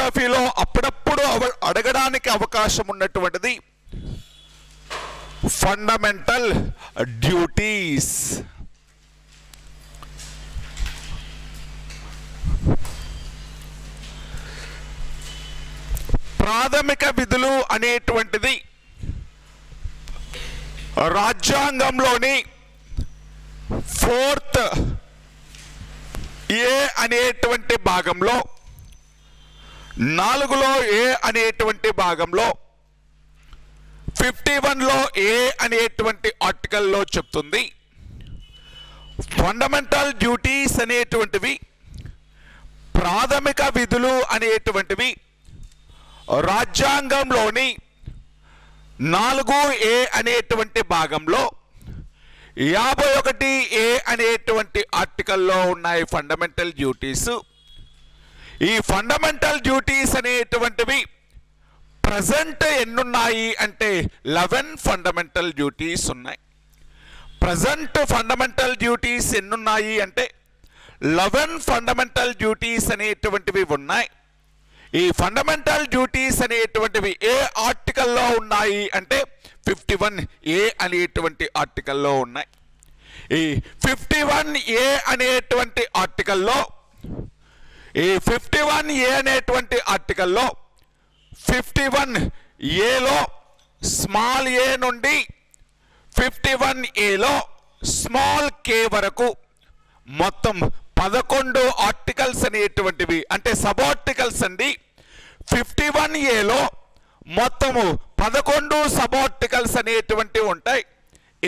జియోగ్రఫీలో అప్పుడప్పుడు అడగడానికి అవకాశం ఉన్నటువంటిది ఫండమెంటల్ డ్యూటీస్. ప్రాథమిక విధులు అనేటువంటిది రాజ్యాంగంలోని 4th ఏ అనేటువంటి భాగంలో 4లో ఏ అనేటువంటి భాగంలో 51లో ఏ అనేటువంటి ఆర్టికల్లో చెప్తుంది. ఫండమెంటల్ డ్యూటీస్ అనేటువంటివి ప్రాథమిక విధులు అనేటువంటివి రాజ్యాంగంలోని 4A అనేటువంటి భాగంలో 51A అనేటువంటి ఆర్టికల్లో ఉన్నాయి ఫండమెంటల్ డ్యూటీస్. ఈ ఫండమెంటల్ డ్యూటీస్ అనేటువంటివి ప్రజెంట్ ఎన్నున్నాయి అంటే 11 ఫండమెంటల్ డ్యూటీస్ ఉన్నాయి. ప్రజెంట్ ఫండమెంటల్ డ్యూటీస్ ఎన్నున్నాయి అంటే 11 ఫండమెంటల్ డ్యూటీస్ అనేటువంటివి ఉన్నాయి. ఈ ఫండమెంటల్ డ్యూటీస్ అనేటువంటివి ఏ ఆర్టికల్లో ఉన్నాయి అంటే 51A అనేటువంటి ఆర్టికల్లో ఉన్నాయి. ఈ 51A అనేటువంటి ఆర్టికల్లో 51Aలో స్మాల్ ఏ నుండి 51Aలో స్మాల్ కే వరకు మొత్తం 11 ఆర్టికల్స్ అనేటువంటివి అంటే సబ్ ఆర్టికల్స్ అండి. 51Aలో మొత్తము 11 సబ్ ఆర్టికల్స్ అనేటువంటివి ఉంటాయి.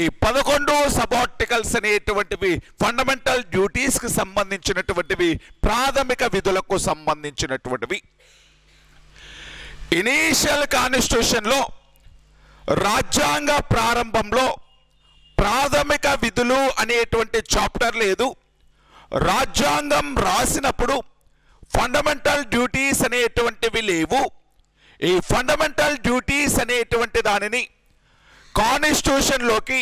ఈ 11 సబ్ ఆర్టికల్స్ అనేటువంటివి ఫండమెంటల్ డ్యూటీస్కి సంబంధించినటువంటివి, ప్రాథమిక విధులకు సంబంధించినటువంటివి. ఇనీషియల్ కాన్స్టిట్యూషన్లో రాజ్యాంగ ప్రారంభంలో ప్రాథమిక విధులు అనేటువంటి చాప్టర్ లేదు. రాజ్యాంగం రాసినప్పుడు ఫండమెంటల్ డ్యూటీస్ అనేటువంటివి లేవు. ఈ ఫండమెంటల్ డ్యూటీస్ అనేటువంటి దానిని కాన్స్టిట్యూషన్లోకి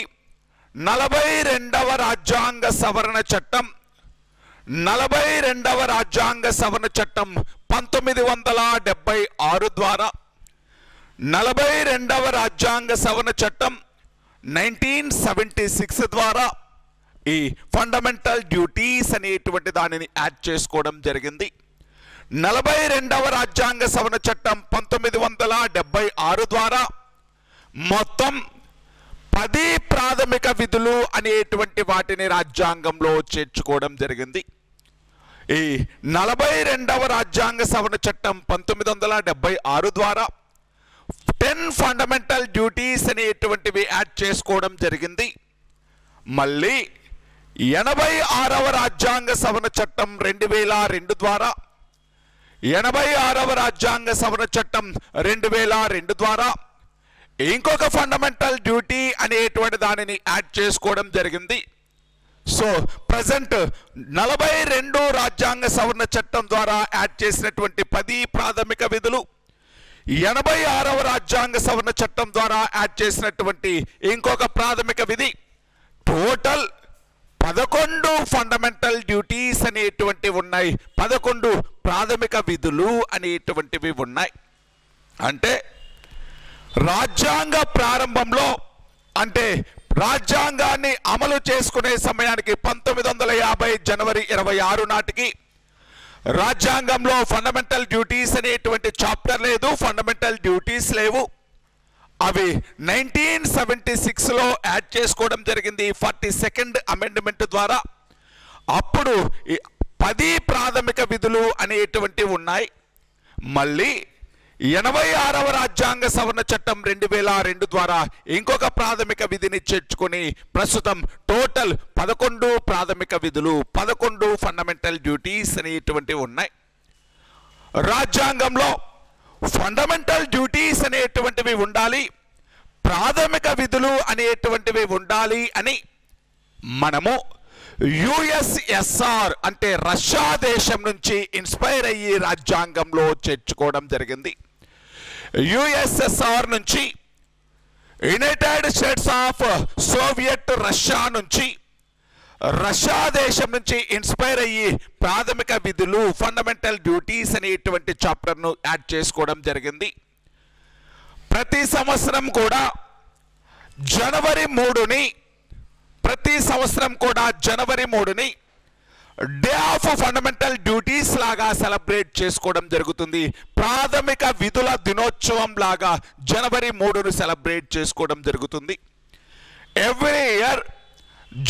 42వ రాజ్యాంగ సవరణ చట్టం 42వ రాజ్యాంగ సవరణ చట్టం 1976 ద్వారా 42వ రాజ్యాంగ సవరణ చట్టం 1976 ద్వారా ఈ ఫండమెంటల్ డ్యూటీస్ అనేటువంటి దానిని యాడ్ చేసుకోవడం జరిగింది. 42వ రాజ్యాంగ సవరణ చట్టం 1976 ద్వారా మొత్తం 10 ప్రాథమిక విధులు అనేటువంటి వాటిని రాజ్యాంగంలో చేర్చుకోవడం జరిగింది. ఈ 42వ రాజ్యాంగ సవరణ చట్టం 1976 ద్వారా 10 ఫండమెంటల్ డ్యూటీస్ అనేటువంటివి యాడ్ చేసుకోవడం జరిగింది. మళ్ళీ 86వ రాజ్యాంగ సవరణ చట్టం 2002 ద్వారా 86వ రాజ్యాంగ సవరణ చట్టం 2002 ద్వారా ఇంకొక ఫండమెంటల్ డ్యూటీ అనేటువంటి దానిని యాడ్ చేసుకోవడం జరిగింది. సో ప్రజెంట్ 42 రాజ్యాంగ సవరణ చట్టం ద్వారా యాడ్ చేసినటువంటి 10 ప్రాథమిక విధులు, 86వ రాజ్యాంగ సవరణ చట్టం ద్వారా యాడ్ చేసినటువంటి ఇంకొక ప్రాథమిక విధి, టోటల్ 11 ఫండమెంటల్ డ్యూటీస్ అనేటువంటివి ఉన్నాయి. 11 ప్రాథమిక విధులు అనేటువంటివి ఉన్నాయి. అంటే రాజ్యాంగ ప్రారంభంలో అంటే రాజ్యాంగాన్ని అమలు చేసుకునే సమయానికి 1950 జనవరి 26 నాటికి రాజ్యాంగంలో ఫండమెంటల్ డ్యూటీస్ అనేటువంటి చాప్టర్ లేదు, ఫండమెంటల్ డ్యూటీస్ లేవు. అవి 1976లో యాడ్ చేసుకోవడం జరిగింది 42nd అమెండ్మెంట్ ద్వారా. అప్పుడు 10 ప్రాథమిక విధులు అనేటువంటివి ఉన్నాయి. మళ్ళీ 86వ రాజ్యాంగ సవరణ చట్టం 2002 ద్వారా ఇంకొక ప్రాథమిక విధిని చేర్చుకొని ప్రస్తుతం టోటల్ 11 ప్రాథమిక విధులు, 11 ఫండమెంటల్ డ్యూటీస్ అనేటువంటివి ఉన్నాయి. రాజ్యాంగంలో ఫండమెంటల్ డ్యూటీస్ అనేటువంటివి ఉండాలి, ప్రాథమిక విధులు అనేటువంటివి ఉండాలి అని మనము USSR అంటే రష్యా దేశం నుంచి ఇన్స్పైర్ అయ్యి రాజ్యాంగంలో చేర్చుకోవడం జరిగింది. USSR నుంచి United states of Soviet Russia నుంచి రష్యా దేశం నుంచి ఇన్స్పైర్ అయ్యి ప్రాథమిక విధులు ఫండమెంటల్ డ్యూటీస్ అనేటువంటి చాప్టర్ను యాడ్ చేసుకోవడం జరిగింది. ప్రతి సంవత్సరం కూడా జనవరి 3ని డే ఆఫ్ ఫండమెంటల్ డ్యూటీస్ లాగా సెలబ్రేట్ చేసుకోవడం జరుగుతుంది. ప్రాథమిక విధుల దినోత్సవం లాగా జనవరి 3ను సెలబ్రేట్ చేసుకోవడం జరుగుతుంది. ఎవ్రీ ఇయర్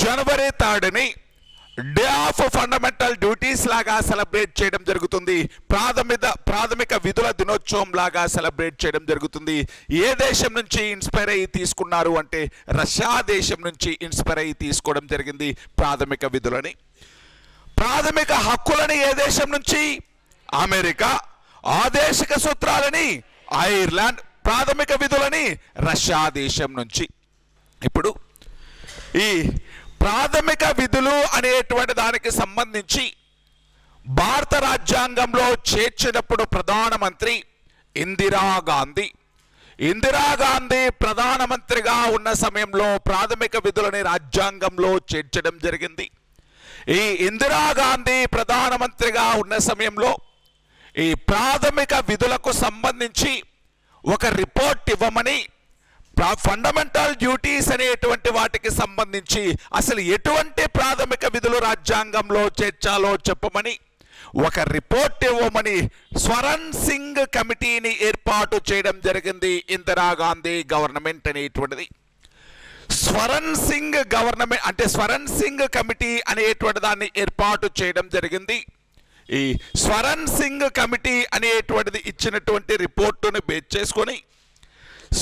జనవరి 3ని డే ఆఫ్ ఫండమెంటల్ డ్యూటీస్ లాగా సెలబ్రేట్ చేయడం జరుగుతుంది. ప్రాథమిక విధుల దినోత్సవం లాగా సెలబ్రేట్ చేయడం జరుగుతుంది. ఏ దేశం నుంచి ఇన్స్పైర్ అయ్యి తీసుకున్నారు అంటే రష్యా దేశం నుంచి ఇన్స్పైర్ అయ్యి తీసుకోవడం జరిగింది ప్రాథమిక విధులని. ప్రాథమిక హక్కులని ఏ దేశం నుంచి? అమెరికా. ఆదేశిక సూత్రాలని ఐర్లాండ్. ప్రాథమిక విధులని రష్యా దేశం నుంచి. ఇప్పుడు ఈ ప్రాథమిక విధులు అనేటువంటి దానికి సంబంధించి భారత రాజ్యాంగంలో చేర్చినప్పుడు ప్రధానమంత్రి ఇందిరాగాంధీ ప్రధానమంత్రిగా ఉన్న సమయంలో ప్రాథమిక విధులని రాజ్యాంగంలో చేర్చడం జరిగింది. ఈ ఇందిరాగాంధీ ప్రధానమంత్రిగా ఉన్న సమయంలో ఈ ప్రాథమిక విధులకు సంబంధించి ఒక రిపోర్ట్ ఇవ్వమని, ఫండమెంటల్ డ్యూటీస్ అనేటువంటి వాటికి సంబంధించి అసలు ఎటువంటి ప్రాథమిక విధులు రాజ్యాంగంలో చేర్చాలో చెప్పమని ఒక రిపోర్ట్ ఇవ్వమని స్వరణ్ సింగ్ కమిటీని ఏర్పాటు చేయడం జరిగింది ఇందిరాగాంధీ గవర్నమెంట్ అనేటువంటిది. స్వరణ్ సింగ్ కమిటీ అనేటువంటి దాన్ని ఏర్పాటు చేయడం జరిగింది. ఈ స్వరణ్ సింగ్ కమిటీ అనేటువంటిది ఇచ్చినటువంటి రిపోర్టును బేస్ చేసుకొని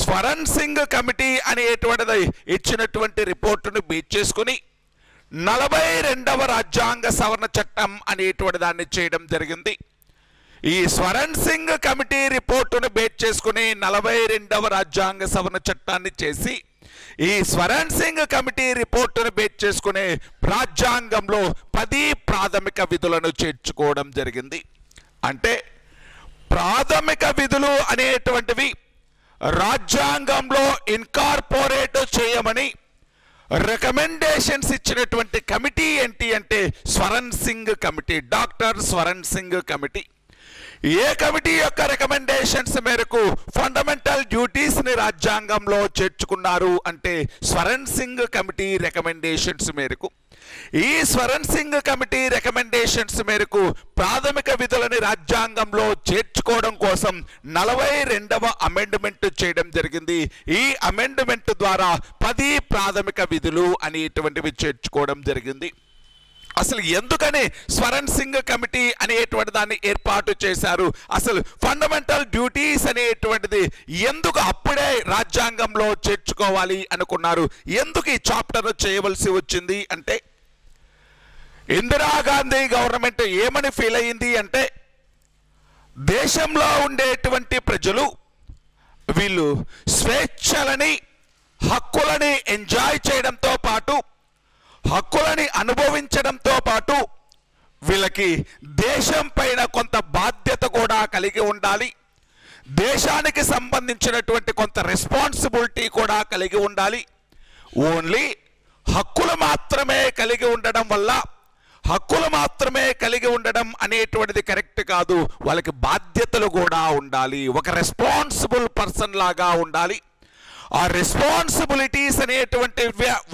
స్వరణ్ సింగ్ కమిటీ అనేటువంటిది ఇచ్చినటువంటి రిపోర్టును బేస్ చేసుకొని 42వ రాజ్యాంగ సవరణ చట్టం అనేటువంటి దాన్ని చేయడం జరిగింది. ఈ స్వరణ్ సింగ్ కమిటీ రిపోర్టును బేస్ చేసుకుని 42వ రాజ్యాంగ సవరణ చట్టాన్ని చేసి ఈ స్వరణ్ సింగ్ కమిటీ రిపోర్టును బేస్ చేసుకునే రాజ్యాంగంలో 10 ప్రాథమిక విధులను చేర్చుకోవడం జరిగింది. అంటే ప్రాథమిక విధులు అనేటువంటివి రాజ్యాంగంలో ఇన్కార్పొరేట్ చేయమని రికమెండేషన్స్ ఇచ్చినటువంటి కమిటీ ఏంటి అంటే Swaran Singh committee, doctor Swaran Singh committee. ఏ కమిటీ యొక్క రికమెండేషన్స్ మేరకు ఫండమెంటల్ డ్యూటీస్ ని రాజ్యాంగంలో చేర్చుకున్నారు అంటే స్వరణ్ సింగ్ కమిటీ రికమెండేషన్స్ మేరకు. ఈ స్వరణ్ సింగ్ కమిటీ రికమెండేషన్స్ మేరకు ప్రాథమిక విధులని రాజ్యాంగంలో చేర్చుకోవడం కోసం 42వ అమెండ్మెంట్ చేయడం జరిగింది. ఈ అమెండ్మెంట్ ద్వారా 10 ప్రాథమిక విధులు అనేటువంటివి చేర్చుకోవడం జరిగింది. అసలు ఎందుకని స్వరణ్ సింగ్ కమిటీ అనేటువంటి దాన్ని ఏర్పాటు చేశారు? అసలు ఫండమెంటల్ డ్యూటీస్ అనేటువంటిది ఎందుకు అప్పుడే రాజ్యాంగంలో చేర్చుకోవాలి అనుకున్నారు? ఎందుకు ఈ చాప్టర్ చేయవలసి వచ్చింది అంటే ఇందిరాగాంధీ గవర్నమెంట్ ఏమని ఫీల్ అయ్యింది అంటే దేశంలో ఉండేటువంటి ప్రజలు వీళ్ళు స్వేచ్ఛలని హక్కులని ఎంజాయ్ చేయడంతో పాటు హక్కులని అనుభవించడంతో పాటు వీళ్ళకి దేశం పైన కొంత బాధ్యత కూడా కలిగి ఉండాలి, దేశానికి సంబంధించినటువంటి కొంత రెస్పాన్సిబిలిటీ కూడా కలిగి ఉండాలి. ఓన్లీ హక్కులు మాత్రమే కలిగి ఉండడం వల్ల హక్కులు మాత్రమే కలిగి ఉండడం అనేటువంటిది కరెక్ట్ కాదు. వాళ్ళకి బాధ్యతలు కూడా ఉండాలి, ఒక రెస్పాన్సిబుల్ పర్సన్ లాగా ఉండాలి. ఆ రెస్పాన్సిబిలిటీస్ అనేటువంటి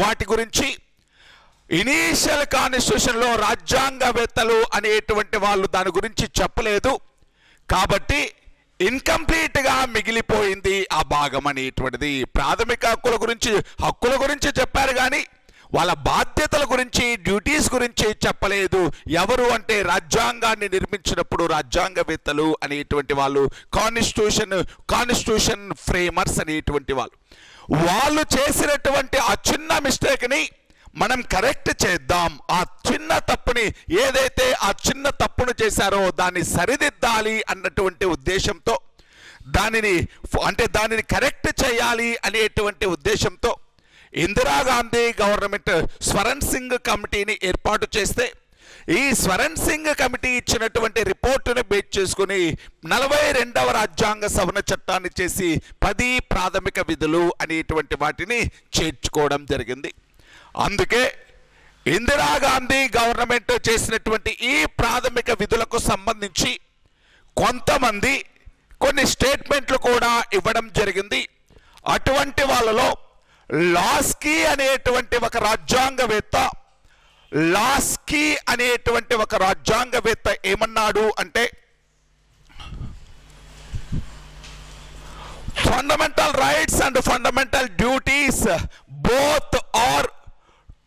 వాటి గురించి ఇనీషియల్ కాన్స్టిట్యూషన్లో రాజ్యాంగవేత్తలు అనేటువంటి వాళ్ళు దాని గురించి చెప్పలేదు కాబట్టి ఇన్కంప్లీట్గా మిగిలిపోయింది ఆ భాగం అనేటువంటిది. ప్రాథమిక హక్కుల గురించి చెప్పారు కానీ వాళ్ళ బాధ్యతల గురించి డ్యూటీస్ గురించి చెప్పలేదు. ఎవరు అంటే రాజ్యాంగాన్ని నిర్మించినప్పుడు రాజ్యాంగవేత్తలు అనేటువంటి వాళ్ళు, కాన్స్టిట్యూషన్ ఫ్రేమర్స్ అనేటువంటి వాళ్ళు చేసినటువంటి ఆ చిన్న మిస్టేక్ని మనం కరెక్ట్ చేద్దాం, ఆ చిన్న తప్పుని ఏదైతే ఆ చిన్న తప్పును చేశారో దాన్ని సరిదిద్దాలి అన్నటువంటి ఉద్దేశంతో దానిని కరెక్ట్ చేయాలి అనేటువంటి ఉద్దేశంతో ఇందిరాగాంధీ గవర్నమెంట్ స్వరణ్ సింగ్ కమిటీని ఏర్పాటు చేస్తే ఈ స్వరణ్ సింగ్ కమిటీ ఇచ్చినటువంటి రిపోర్టును బేస్ చేసుకుని 42వ రాజ్యాంగ సవరణ చట్టాన్ని చేసి 10 ప్రాథమిక విధులు అనేటువంటి వాటిని చేర్చుకోవడం జరిగింది. అందుకే ఇందిరాగాంధీ గవర్నమెంట్ చేసినటువంటి ఈ ప్రాథమిక విధులకు సంబంధించి కొంతమంది కొన్ని స్టేట్మెంట్లు కూడా ఇవ్వడం జరిగింది. అటువంటి వాళ్ళలో లాస్కీ అనేటువంటి ఒక రాజ్యాంగవేత్త ఏమన్నాడు అంటే, fundamental rights and fundamental duties both are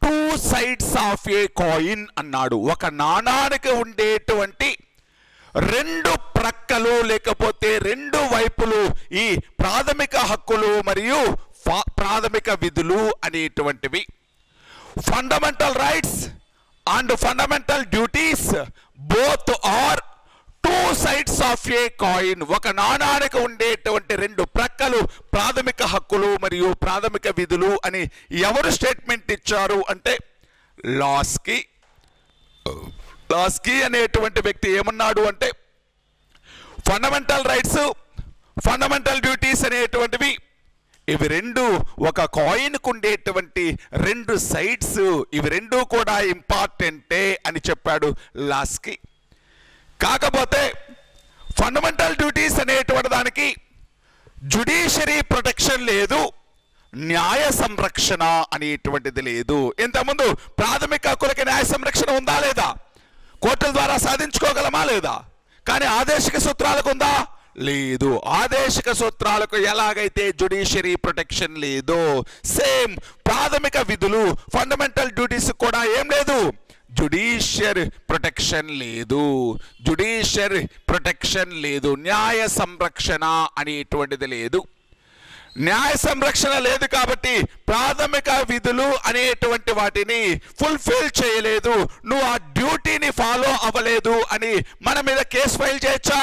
two sides of a coin అన్నాడు. ఒక నాణానికి ఉండేటువంటి రెండు ప్రక్కలు లేకపోతే రెండు వైపులు ఈ ప్రాథమిక హక్కులు మరియు ప్రాథమిక విధులు అనేటువంటివి. Fundamental rights and fundamental duties both are two sides of a coin. ఒక నాణానికి ఉండేటువంటి రెండు ప్రక్కలు ప్రాథమిక హక్కులు మరియు ప్రాథమిక విధులు అని ఎవరు స్టేట్మెంట్ ఇచ్చారు అంటే, లాస్కీ అనేటువంటి వ్యక్తి ఏమన్నాడు అంటే, ఫండమెంటల్ రైట్స్ ఫండమెంటల్ డ్యూటీస్ అనేటువంటివి ఇవి రెండు ఒక కాయిన్కు ఉండేటువంటి రెండు సైడ్స్, ఇవి రెండు కూడా ఇంపార్టెంటే అని చెప్పాడు లాస్కీ. కాకపోతే ఫండమెంటల్ డ్యూటీస్ అనేటువంటి దానికి జ్యుడిషియరీ ప్రొటెక్షన్ లేదు, న్యాయ సంరక్షణ అనేటువంటిది లేదు. ఇంతకుముందు ప్రాథమిక హక్కులకి న్యాయ సంరక్షణ ఉందా లేదా? కోర్టుల ద్వారా సాధించుకోగలమా లేదా? కానీ ఆదేశిక సూత్రాలకు ఉందా? లేదు. ఆదేశిక సూత్రాలకు ఎలాగైతే జ్యుడిషియరీ ప్రొటెక్షన్ లేదు, సేమ్ ప్రాథమిక విధులు ఫండమెంటల్ డ్యూటీస్ కూడా ఏం లేదు, జ్యుడిషియరీ ప్రొటెక్షన్ లేదు, న్యాయ సంరక్షణ అనేటువంటిది లేదు. న్యాయ సంరక్షణ లేదు కాబట్టి ప్రాథమిక విధులు అనేటువంటి వాటిని ఫుల్ఫిల్ చేయలేదు, నువ్వు ఆ డ్యూటీని ఫాలో అవ్వలేదు అని మన మీద కేసు ఫైల్ చేయొచ్చా?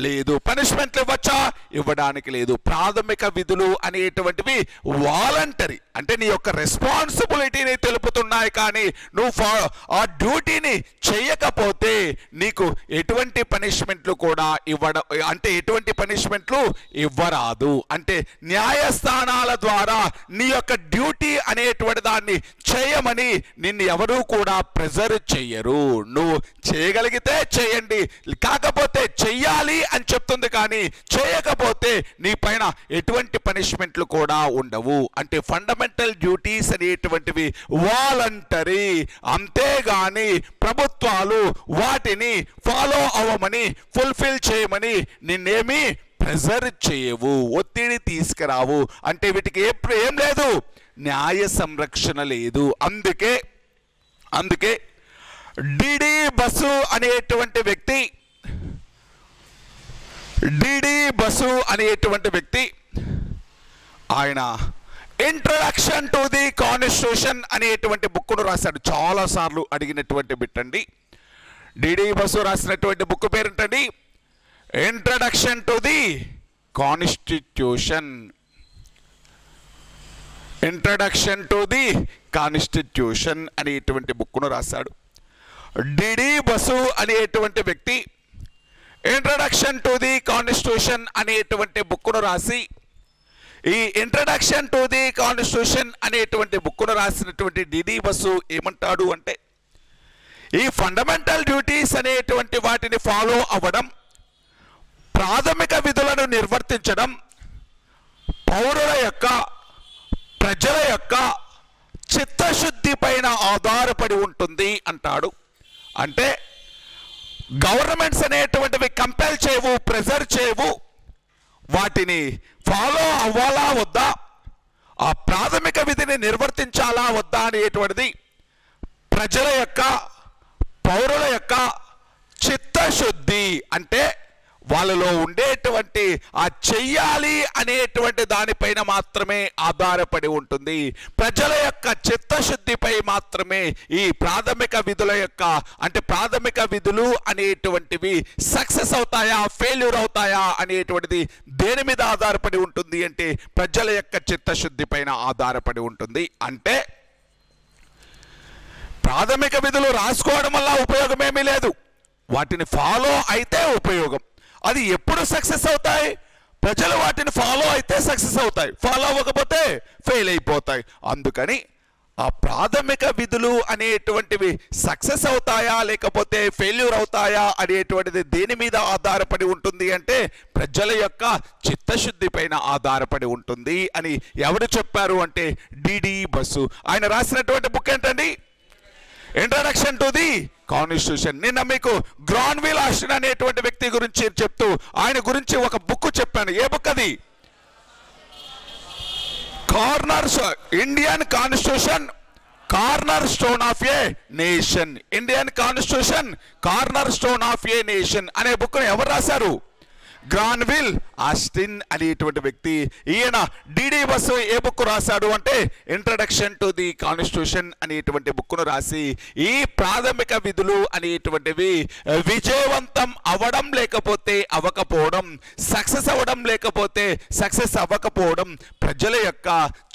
లేదు. పనిష్మెంట్లు ఇవ్వచ్చా? ఇవ్వడానికి లేదు. ప్రాథమిక విధులు అనేటువంటివి వాలంటరీ, అంటే నీ యొక్క రెస్పాన్సిబిలిటీని తెలుపుతున్నాయి, కానీ నువ్వు ఆ డ్యూటీని చేయకపోతే నీకు ఎటువంటి పనిష్మెంట్లు కూడా ఎటువంటి పనిష్మెంట్లు ఇవ్వరాదు. అంటే న్యాయస్థానాల ద్వారా నీ యొక్క డ్యూటీ అనేటువంటి దాన్ని చేయమని నిన్ను ఎవరూ కూడా ప్రెజర్ చెయ్యరు. నువ్వు చేయగలిగితే చేయండి, కాకపోతే చెయ్యాలి అని చెప్తుంది, కానీ చేయకపోతే నీ పైన ఎటువంటి పనిష్మెంట్లు కూడా ఉండవు. అంటే ఫండమెంటల్ డ్యూటీస్ అనేటువంటివి వాలంటరీ, అంతేగాని ప్రభుత్వాలు వాటిని ఫాలో అవ్వమని ఫుల్ఫిల్ చేయమని నిన్నేమి ప్రెజర్ చేయవు, ఒత్తిడి తీసుకురావు. అంటే వీటికి ఏం లేదు, న్యాయ సంరక్షణ లేదు. అందుకే డిడి బసు అనేటువంటి వ్యక్తి ఆయన ఇంట్రడక్షన్ టు ది కాన్స్టిట్యూషన్ అనేటువంటి బుక్ను రాశాడు. చాలా సార్లు అడిగినటువంటి బిట్ అండి. డిడి బసు రాసినటువంటి బుక్ పేరేంటండి? Introduction to the constitution. అనేటువంటి బుక్ను రాశాడు. డిడి బసు అనేటువంటి వ్యక్తి ఇంట్రడక్షన్ టు ది కాన్స్టిట్యూషన్ అనేటువంటి బుక్ను రాసి, ఈ ఇంట్రడక్షన్ టు ది కాన్స్టిట్యూషన్ అనేటువంటి బుక్ను రాసినటువంటి డిడి బసు ఏమంటాడు అంటే, ఈ ఫండమెంటల్ డ్యూటీస్ అనేటువంటి వాటిని ఫాలో అవ్వడం, ప్రాథమిక విధులను నిర్వర్తించడం ప్రజల యొక్క చిత్తశుద్ధి పైన ఆధారపడి ఉంటుంది అంటాడు. అంటే గవర్నమెంట్స్ అనేటువంటివి కంపెల్ చేయవు, ప్రెజర్ చేయవు, వాటిని ఫాలో అవ్వాలా వద్దా, ఆ ప్రాథమిక విధిని నిర్వర్తించాలా వద్దా అనేటువంటిది పౌరుల యొక్క చిత్తశుద్ధి, అంటే వాళ్ళలో ఉండేటువంటి ఆ చెయ్యాలి అనేటువంటి దానిపైన మాత్రమే ఆధారపడి ఉంటుంది. ప్రజల యొక్క చిత్తశుద్ధిపై మాత్రమే ఈ ప్రాథమిక విధులు అనేటువంటివి సక్సెస్ అవుతాయా, ఫెయిల్యూర్ అవుతాయా అనేటువంటిది దేని మీద ఆధారపడి ఉంటుంది అంటే ప్రజల యొక్క చిత్తశుద్ధి పైన ఆధారపడి ఉంటుంది. అంటే ప్రాథమిక విధులు రాసుకోవడం వల్ల ఉపయోగం ఏమీ లేదు, వాటిని ఫాలో అయితే ఉపయోగం. అది ఎప్పుడు సక్సెస్ అవుతాయి? ప్రజలు వాటిని ఫాలో అయితే సక్సెస్ అవుతాయి, ఫాలో అవ్వకపోతే ఫెయిల్ అయిపోతాయి. అందుకని ఆ ప్రాథమిక విధులు అనేటువంటివి సక్సెస్ అవుతాయా లేకపోతే ఫెయిల్యూర్ అవుతాయా అనేటువంటిది దేని మీద ఆధారపడి ఉంటుంది అంటే ప్రజల యొక్క చిత్తశుద్ధి పైన ఆధారపడి ఉంటుంది అని ఎవరు చెప్పారు అంటే డిడి బసు. ఆయన రాసినటువంటి బుక్ ఏంటండి? Introduction to the constitution. నిన్న మీకు గ్రాన్విల్ ఆస్టిన్ అనేటువంటి వ్యక్తి గురించి చెప్తూ ఆయన గురించి ఒక బుక్ చెప్పాను. ఏ బుక్ అది? Indian constitution corner stone of A nation. Indian constitution corner stone of A nation అనే బుక్ ఎవరు రాశారు? గ్రాన్విల్ ఆస్టిన్ అనేటువంటి వ్యక్తి. ఈయన డిడి బసు ఏ బుక్ రాశాడు అంటే ఇంట్రడక్షన్ టు ది కాన్స్టిట్యూషన్ అనేటువంటి బుక్ను రాసి ఈ ప్రాథమిక విధులు అనేటువంటివి విజయవంతం అవడం లేకపోతే అవ్వకపోవడం, సక్సెస్ అవ్వడం లేకపోతే సక్సెస్ అవ్వకపోవడం ప్రజల యొక్క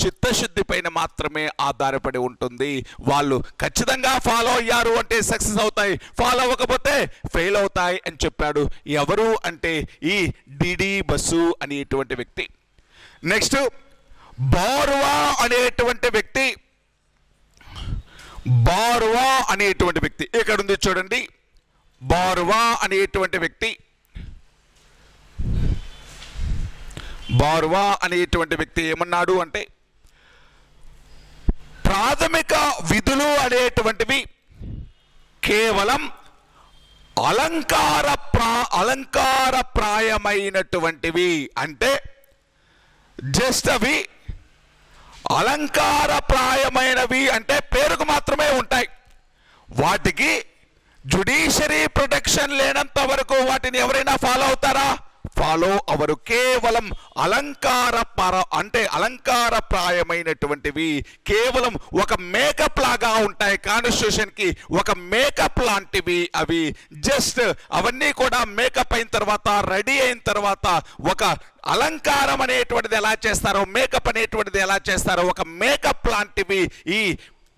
చిత్తశుద్ధి పైన మాత్రమే ఆధారపడి ఉంటుంది. వాళ్ళు ఖచ్చితంగా ఫాలో అయ్యారు అంటే సక్సెస్ అవుతాయి, ఫాలో అవ్వకపోతే ఫెయిల్ అవుతాయి అని చెప్పాడు. ఎవరు అంటే ఈ డిడి బసు అనేటువంటి వ్యక్తి. నెక్స్ట్ బార్వా అనేటువంటి వ్యక్తి. బార్వా అనేటువంటి వ్యక్తి ఇక్కడ ఉంది చూడండి. బార్వా అనేటువంటి వ్యక్తి, బార్వా అనేటువంటి వ్యక్తి ఏమన్నాడు అంటే ప్రాథమిక విధులు అనేటువంటివి కేవలం అలంకారప్రాయమైనటువంటివి. అంటే జస్ట్ అవి అలంకారప్రాయమైనవి అంటే పేరుకు మాత్రమే ఉంటాయి. వాటికి జ్యుడిషియరీ ప్రొటెక్షన్ లేనంత వరకు వాటిని ఎవరైనా ఫాలో అవుతారా? Follow hour. కేవలం అలంకారప్రాయమైనటువంటివి, కేవలం ఒక మేకప్ లాగా ఉంటాయి. కాన్స్టిట్యూషన్కి ఒక మేకప్ లాంటివి అవి. జస్ట్ అవన్నీ కూడా మేకప్ అయిన తర్వాత, రెడీ అయిన తర్వాత ఒక అలంకారం అనేటువంటిది ఎలా చేస్తారో, మేకప్ అనేటువంటిది ఎలా చేస్తారో ఒక మేకప్ లాంటివి ఈ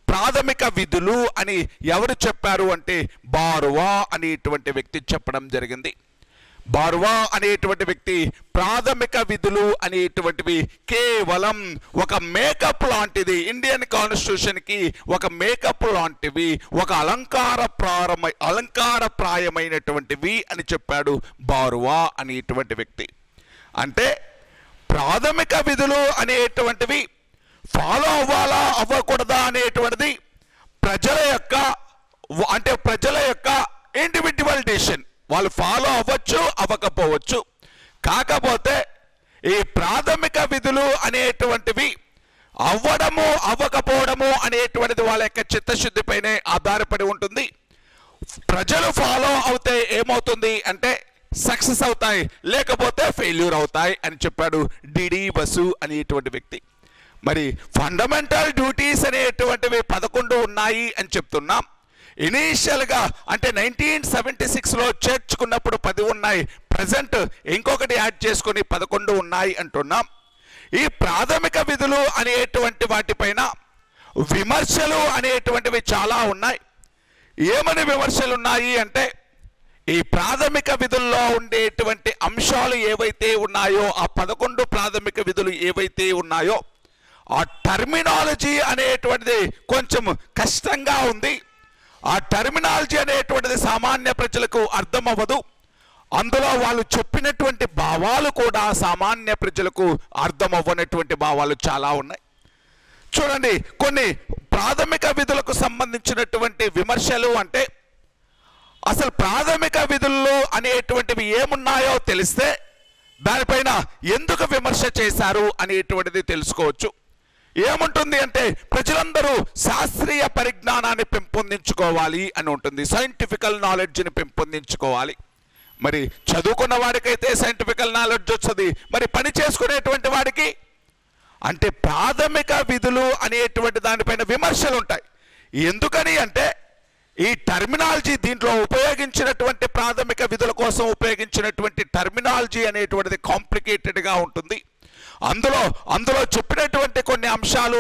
ప్రాథమిక విధులు అని ఎవరు చెప్పారు అంటే బార్వా అనేటువంటి వ్యక్తి చెప్పడం జరిగింది. బార్వా అనేటువంటి వ్యక్తి ప్రాథమిక విధులు అనేటువంటివి కేవలం ఒక మేకప్ లాంటిది, ఇండియన్ కాన్స్టిట్యూషన్కి ఒక మేకప్ లాంటివి, ఒక అలంకారప్రాయమైనటువంటివి అని చెప్పాడు బార్వా అనేటువంటి వ్యక్తి. అంటే ప్రాథమిక విధులు అనేటువంటివి ఫాలో అవ్వాలా అవ్వకూడదా అనేటువంటిది ప్రజల యొక్క ఇండివిజువల్ డెసిషన్. వాళ్ళు ఫాలో అవ్వచ్చు అవ్వకపోవచ్చు. కాకపోతే ఈ ప్రాథమిక విధులు అనేటువంటివి అవ్వడము అవ్వకపోవడము అనేటువంటిది వాళ్ళ యొక్క చిత్తశుద్ధిపైనే ఆధారపడి ఉంటుంది. ప్రజలు ఫాలో అవుతే ఏమవుతుంది అంటే సక్సెస్ అవుతాయి, లేకపోతే ఫెయిల్యూర్ అవుతాయి అని చెప్పాడు డిడి బసు అనేటువంటి వ్యక్తి. మరి ఫండమెంటల్ డ్యూటీస్ అనేటువంటివి 11 ఉన్నాయి అని చెప్తున్నాం. ఇనీషియల్గా అంటే 1976లో చేర్చుకున్నప్పుడు 10 ఉన్నాయి, ప్రజెంట్ ఇంకొకటి యాడ్ చేసుకొని 11 ఉన్నాయి అంటున్నాం. ఈ ప్రాథమిక విధులు అనేటువంటి వాటిపైన విమర్శలు అనేటువంటివి చాలా ఉన్నాయి. ఏమని విమర్శలు ఉన్నాయి అంటే ఈ ప్రాథమిక విధుల్లో ఉండేటువంటి అంశాలు ఏవైతే ఉన్నాయో, ఆ 11 ప్రాథమిక విధులు ఏవైతే ఉన్నాయో ఆ టర్మినాలజీ అనేటువంటిది కొంచెం కష్టంగా ఉంది. ఆ టర్మినాలజీ అనేటువంటిది సామాన్య ప్రజలకు అర్థం అవ్వదు. అందులో వాళ్ళు చెప్పినటువంటి భావాలు కూడా సామాన్య ప్రజలకు అర్థం అవ్వనటువంటి భావాలు చాలా ఉన్నాయి. చూడండి, కొన్ని ప్రాథమిక విధులకు సంబంధించినటువంటి విమర్శలు అంటే అసలు ప్రాథమిక విధుల్లో అనేటువంటివి ఏమున్నాయో తెలిస్తే దానిపైన ఎందుకు విమర్శ చేశారు అనేటువంటిది తెలుసుకోవచ్చు. ఏముంటుంది అంటే ప్రజలందరూ శాస్త్రీయ పరిజ్ఞానాన్ని పెంపొందించుకోవాలి అని ఉంటుంది, సైంటిఫికల్ నాలెడ్జ్ని పెంపొందించుకోవాలి. మరి చదువుకున్న వాడికైతే సైంటిఫికల్ నాలెడ్జ్ వస్తుంది, మరి పని చేసుకునేటువంటి వాడికి అంటే ప్రాథమిక విధులు అనేటువంటి దానిపైన విమర్శలు ఉంటాయి. ఎందుకని అంటే ఈ టర్మినాలజీ దీంట్లో ఉపయోగించినటువంటి ప్రాథమిక విధుల కోసం ఉపయోగించినటువంటి టర్మినాలజీ అనేటువంటిది కాంప్లికేటెడ్గా ఉంటుంది. అందులో చెప్పినటువంటి కొన్ని అంశాలు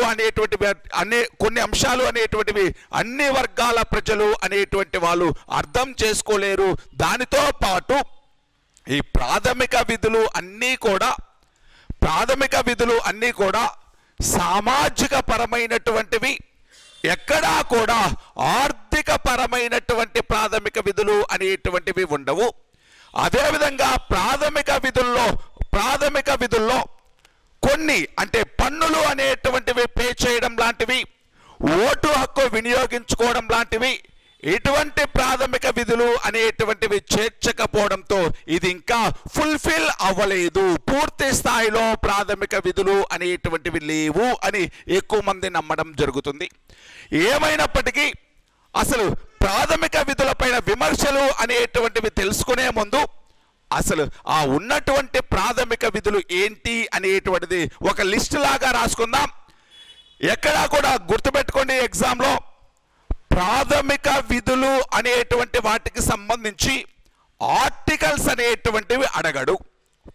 అనేటువంటివి అన్ని వర్గాల ప్రజలు అనేటువంటి వాళ్ళు అర్థం చేసుకోలేరు. దానితో పాటు ఈ ప్రాథమిక విధులు అన్నీ కూడా సామాజిక పరమైనటువంటివి, ఎక్కడా కూడా ఆర్థిక పరమైనటువంటి ప్రాథమిక విధులు అనేటువంటివి ఉండవు. అదేవిధంగా ప్రాథమిక విధుల్లో కొన్ని అంటే పన్నులు అనేటువంటివి పే చేయడం లాంటివి, ఓటు హక్కు వినియోగించుకోవడం లాంటివి, ఇటువంటి ప్రాథమిక విధులు అనేటువంటివి చేర్చకపోవడంతో ఇది ఇంకా ఫుల్ఫిల్ అవ్వలేదు, పూర్తి స్థాయిలో ప్రాథమిక విధులు అనేటువంటివి లేవు అని ఎక్కువ మంది నమ్మడం జరుగుతుంది. ఏమైనప్పటికీ అసలు ప్రాథమిక విధులపైన విమర్శలు అనేటువంటివి తెలుసుకునే ముందు అసలు ఆ ఉన్నటువంటి ప్రాథమిక విధులు ఏంటి అనేటువంటిది ఒక లిస్ట్ లాగా రాసుకుందాం. ఎక్కడా కూడా గుర్తుపెట్టుకోండి, ఎగ్జామ్లో ప్రాథమిక విధులు అనేటువంటి వాటికి సంబంధించి ఆర్టికల్స్ అనేటువంటివి అడగడు.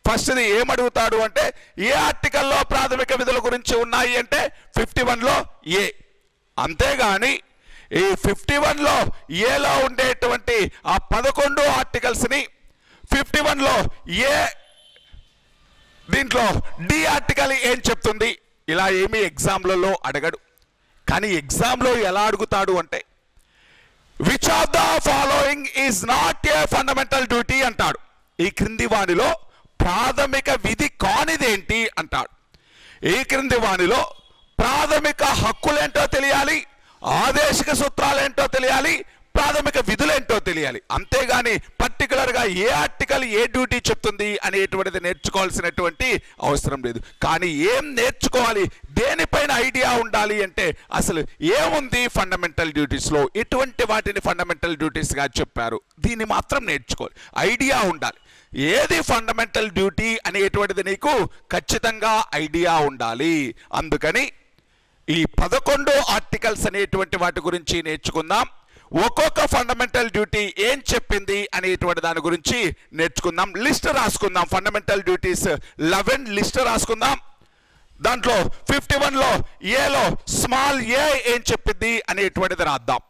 ఫస్ట్ది ఏమడుగుతాడు అంటే ఏ ఆర్టికల్లో ప్రాథమిక విధుల గురించి ఉన్నాయి అంటే 51లో ఏ. అంతేగాని ఈ 51లో ఏలో ఉండేటువంటి ఆ 11 ఆర్టికల్స్ని 51లో ఏ దీంట్లో డి ఆర్టికల్ ఏం చెప్తుంది ఇలా ఏమీ ఎగ్జామ్లలో అడగడు. కానీ ఎగ్జామ్లో ఎలా అడుగుతాడు అంటే which of the following is not a fundamental duty అంటాడు. ఈ క్రింది వానిలో ప్రాథమిక విధి కానిదేంటి అంటాడు. ఈ క్రింది వానిలో ప్రాథమిక హక్కులేంటో తెలియాలి, ఆదేశిక సూత్రాలేంటో తెలియాలి, ప్రాథమిక విధులేంటో తెలియాలి. అంతేగాని పర్టికులర్గా ఏ ఆర్టికల్ ఏ డ్యూటీ చెప్తుంది అనేటువంటిది నేర్చుకోవాల్సినటువంటి అవసరం లేదు. కానీ ఏం నేర్చుకోవాలి, దేనిపైన ఐడియా ఉండాలి అంటే అసలు ఏముంది ఫండమెంటల్ డ్యూటీస్లో, ఎటువంటి వాటిని ఫండమెంటల్ డ్యూటీస్గా చెప్పారు, దీన్ని మాత్రం నేర్చుకోవాలి, ఐడియా ఉండాలి. ఏది ఫండమెంటల్ డ్యూటీ అనేటువంటిది నీకు ఖచ్చితంగా ఐడియా ఉండాలి. అందుకని ఈ 11 ఆర్టికల్స్ అనేటువంటి వాటి గురించి నేర్చుకుందాం. ఒక్కొక్క ఫండమెంటల్ డ్యూటీ ఏం చెప్పింది అనేటువంటి దాని గురించి నేర్చుకుందాం. లిస్ట్ రాసుకుందాం, ఫండమెంటల్ డ్యూటీస్ 11 లిస్ట్ రాసుకుందాం. దాంట్లో 51లో ఏలో స్మాల్ ఏ ఏం చెప్పింది అనేటువంటిది రాద్దాం.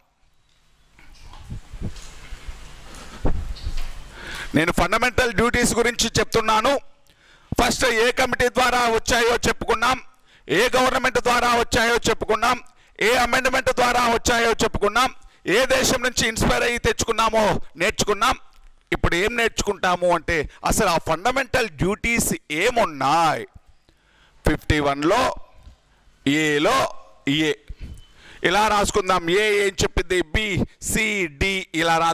నేను ఫండమెంటల్ డ్యూటీస్ గురించి చెప్తున్నాను. ఫస్ట్ ఏ కమిటీ ద్వారా వచ్చాయో చెప్పుకున్నాం, ఏ గవర్నమెంట్ ద్వారా వచ్చాయో చెప్పుకున్నాం, ఏ అమెండ్మెంట్ ద్వారా వచ్చాయో చెప్పుకున్నాం, ఏ దేశం నుంచి ఇన్స్పైర్ అయ్యి తెచ్చుకున్నామో నేర్చుకున్నాం. ఇప్పుడు ఏం నేర్చుకుంటాము అంటే అసలు ఆ ఫండమెంటల్ డ్యూటీస్ ఏమున్నాయి. 51లో ఏలో ఏ ఇలా రాసుకుందాం. ఏ ఏం చెప్పింది, బి సి డి ఇలా